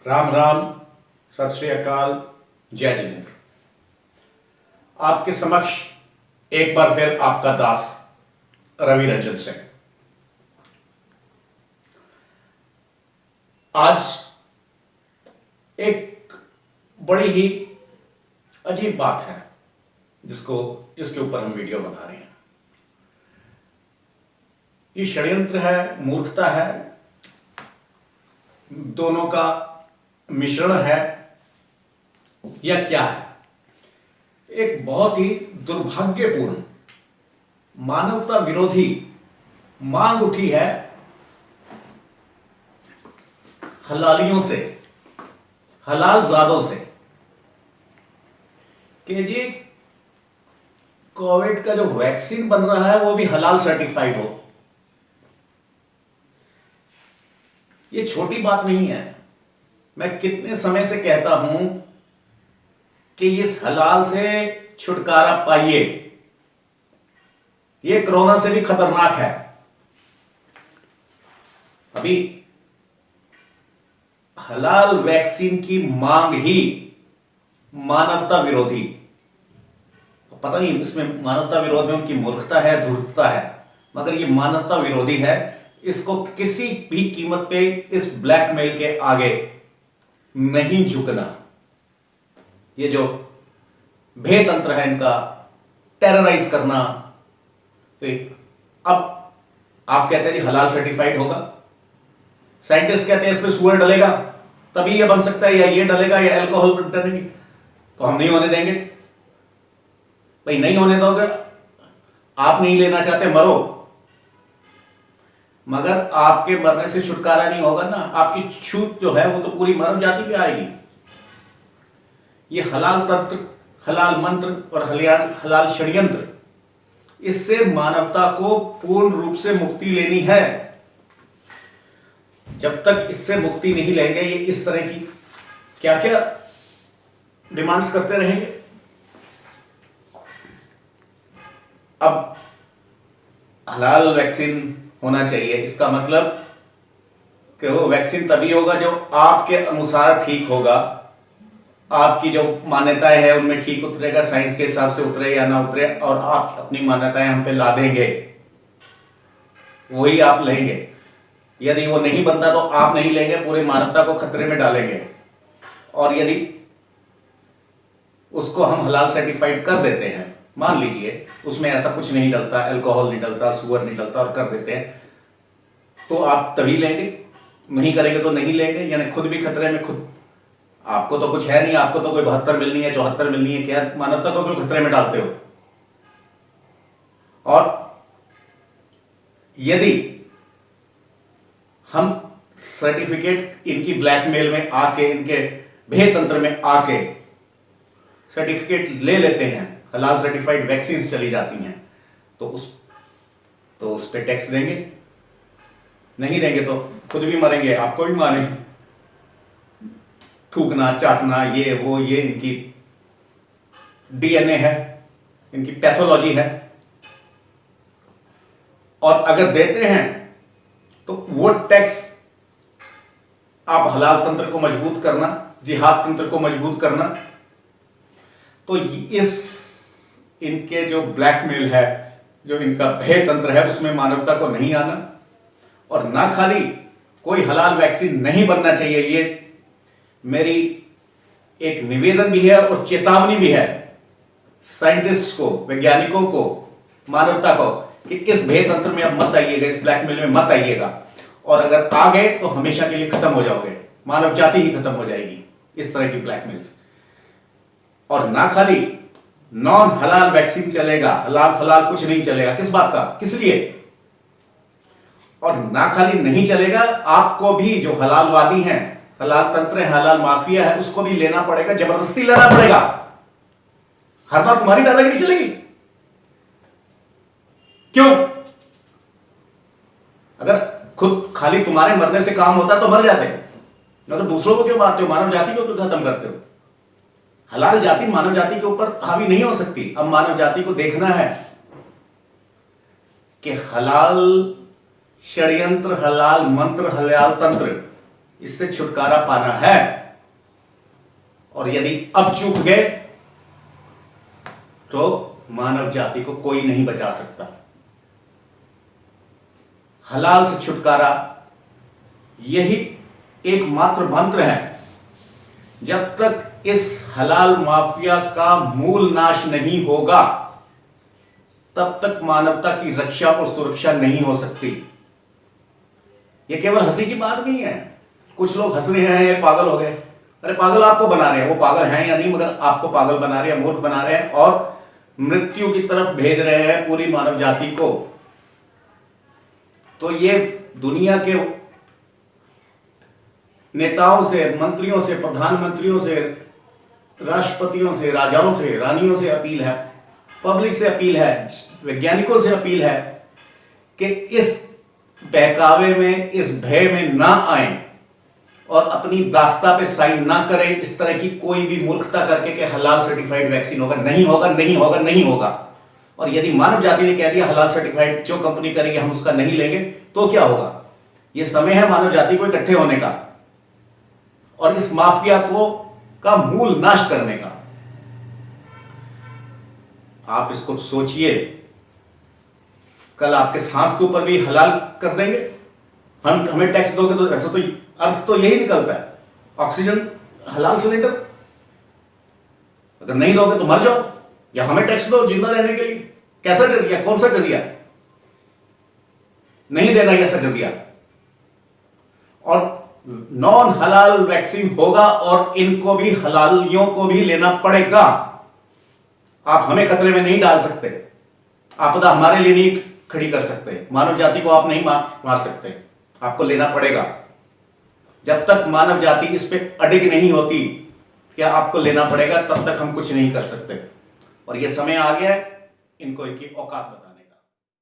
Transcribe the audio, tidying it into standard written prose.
राम राम, सत श्री अकाल, जय जिनेन्द्र। आपके समक्ष एक बार फिर आपका दास रवि रंजन सिंह। आज एक बड़ी ही अजीब बात है जिसके ऊपर हम वीडियो बना रहे हैं। ये षड्यंत्र है, मूर्खता है, दोनों का मिश्रण है या क्या है? एक बहुत ही दुर्भाग्यपूर्ण मानवता विरोधी मांग उठी है हलालियों से, हलालजादों से कि जी कोविड का जो वैक्सीन बन रहा है वो भी हलाल सर्टिफाइड हो। ये छोटी बात नहीं है। मैं कितने समय से कहता हूं कि इस हलाल से छुटकारा पाइए, ये कोरोना से भी खतरनाक है। अभी हलाल वैक्सीन की मांग ही मानवता विरोधी, पता नहीं इसमें मानवता विरोध में उनकी मूर्खता है, धूर्तता है, मगर ये मानवता विरोधी है। इसको किसी भी कीमत पे इस ब्लैकमेल के आगे नहीं झुकना। ये जो भेय तंत्र है इनका, टेरराइज करना। तो अब आप कहते हैं जी हलाल सर्टिफाइड होगा, साइंटिस्ट कहते हैं इसमें सुअर डलेगा तभी ये बन सकता है, या ये डलेगा या अल्कोहल डलेगी, तो हम नहीं होने देंगे। भाई नहीं होने दोगे, आप नहीं लेना चाहते मरो, मगर आपके मरने से छुटकारा नहीं होगा ना। आपकी छूट जो है वो तो पूरी मानव जाति पे आएगी। ये हलाल तंत्र, हलाल मंत्र और हलाल षड्यंत्र, इससे मानवता को पूर्ण रूप से मुक्ति लेनी है। जब तक इससे मुक्ति नहीं लेंगे, ये इस तरह की क्या क्या डिमांड्स करते रहेंगे। अब हलाल वैक्सीन होना चाहिए, इसका मतलब कि वो वैक्सीन तभी होगा जो आपके अनुसार ठीक होगा, आपकी जो मान्यताएं हैं उनमें ठीक उतरेगा, साइंस के हिसाब से उतरे या ना उतरे, और आप अपनी मान्यताएं हम पे ला देंगे, वही आप लेंगे। यदि वो नहीं बनता तो आप नहीं लेंगे, पूरे मानवता को खतरे में डालेंगे। और यदि उसको हम हलाल सर्टिफाइड कर देते हैं, मान लीजिए उसमें ऐसा कुछ नहीं डलता, अल्कोहल नहीं डलता, सुअर नहीं डलता, और कर देते हैं, तो आप तभी लेंगे। नहीं करेंगे तो नहीं लेंगे, यानी खुद भी खतरे में। खुद आपको तो कुछ है नहीं, आपको तो कोई 72 मिलनी है, 74 मिलनी है, क्या मानवता को क्यों खतरे में डालते हो? और यदि हम सर्टिफिकेट इनकी ब्लैकमेल में आके, इनके भेय तंत्र में आके सर्टिफिकेट ले लेते हैं, हलाल सर्टिफाइड वैक्सीन चली जाती हैं, तो उस पे टैक्स देंगे। नहीं देंगे तो खुद भी मरेंगे, आपको भी मारेंगे। थूकना, चाटना, ये वो, ये इनकी डीएनए है, इनकी पैथोलॉजी है। और अगर देते हैं तो वो टैक्स आप हलाल तंत्र को मजबूत करना, जिहाद तंत्र को मजबूत करना। तो इनके जो ब्लैकमेल है, जो इनका भेय तंत्र है, उसमें मानवता को नहीं आना। और ना खाली कोई हलाल वैक्सीन नहीं बनना चाहिए, ये मेरी एक निवेदन भी है और चेतावनी भी है साइंटिस्ट को, वैज्ञानिकों को, मानवता को, कि इस भेय तंत्र में अब मत आइएगा, इस ब्लैकमेल में मत आइएगा। और अगर आ गए तो हमेशा के लिए खत्म हो जाओगे, मानव जाति ही खत्म हो जाएगी इस तरह की ब्लैकमेल से। और ना खाली नॉन हलाल वैक्सीन चलेगा, हलाल कुछ नहीं चलेगा। किस बात का, किस लिए? और ना खाली नहीं चलेगा, आपको भी जो हलालवादी हैं, हलाल तंत्र है, हलाल माफिया है, उसको भी लेना पड़ेगा, जबरदस्ती लेना पड़ेगा। हर बार तुम्हारी दादागिरी चलेगी क्यों? अगर खुद खाली तुम्हारे मरने से काम होता तो मर जाते, मगर दूसरों को क्यों मारते हो? मानव जाति को क्यों खत्म करते हो? हलाल जाति मानव जाति के ऊपर हावी नहीं हो सकती। अब मानव जाति को देखना है कि हलाल षड्यंत्र, हलाल मंत्र, हलाल तंत्र इससे छुटकारा पाना है, और यदि अब चूक गए तो मानव जाति को कोई नहीं बचा सकता। हलाल से छुटकारा यही एकमात्र मंत्र है। जब तक इस हलाल माफिया का मूल नाश नहीं होगा, तब तक मानवता की रक्षा और सुरक्षा नहीं हो सकती। यह केवल हंसी की बात नहीं है। कुछ लोग हंस रहे हैं, ये पागल हो गए। अरे पागल आपको बना रहे हैं, वो पागल हैं या नहीं, मगर आपको पागल बना रहे हैं, मूर्ख बना रहे हैं और मृत्यु की तरफ भेज रहे हैं पूरी मानव जाति को। तो ये दुनिया के नेताओं से, मंत्रियों से, प्रधानमंत्रियों से, राष्ट्रपतियों से, राजाओं से, रानियों से अपील है, पब्लिक से अपील है, वैज्ञानिकों से अपील है कि इस बहकावे में, इस भय में ना आए और अपनी दास्ता पे साइन ना करें इस तरह की कोई भी मूर्खता करके कि हलाल सर्टिफाइड वैक्सीन होगा। नहीं होगा, नहीं होगा, नहीं होगा। और यदि मानव जाति ने कह दिया हलाल सर्टिफाइड जो कंपनी करेगी हम उसका नहीं लेंगे, तो क्या होगा? यह समय है मानव जाति को इकट्ठे होने का और इस माफिया को का मूल नाश करने का। आप इसको सोचिए, कल आपके सांस के ऊपर भी हलाल कर देंगे। हमें टैक्स दोगे तो वैसे तो अर्थ तो यही निकलता है, ऑक्सीजन हलाल सिलेंडर। अगर नहीं दोगे तो मर जाओ, या हमें टैक्स दो जिंदा रहने के लिए। कैसा जजिया? कौन सा जजिया? नहीं देना ऐसा जजिया। और नॉन हलाल वैक्सीन होगा और इनको भी, हलालियों को भी लेना पड़ेगा। आप हमें खतरे में नहीं डाल सकते, आपदा हमारे लिए नहीं खड़ी कर सकते, मानव जाति को आप नहीं मार सकते, आपको लेना पड़ेगा। जब तक मानव जाति इस पे अडिग नहीं होती कि आपको लेना पड़ेगा, तब तक हम कुछ नहीं कर सकते। और यह समय आ गया है इनको इनकी औकात बता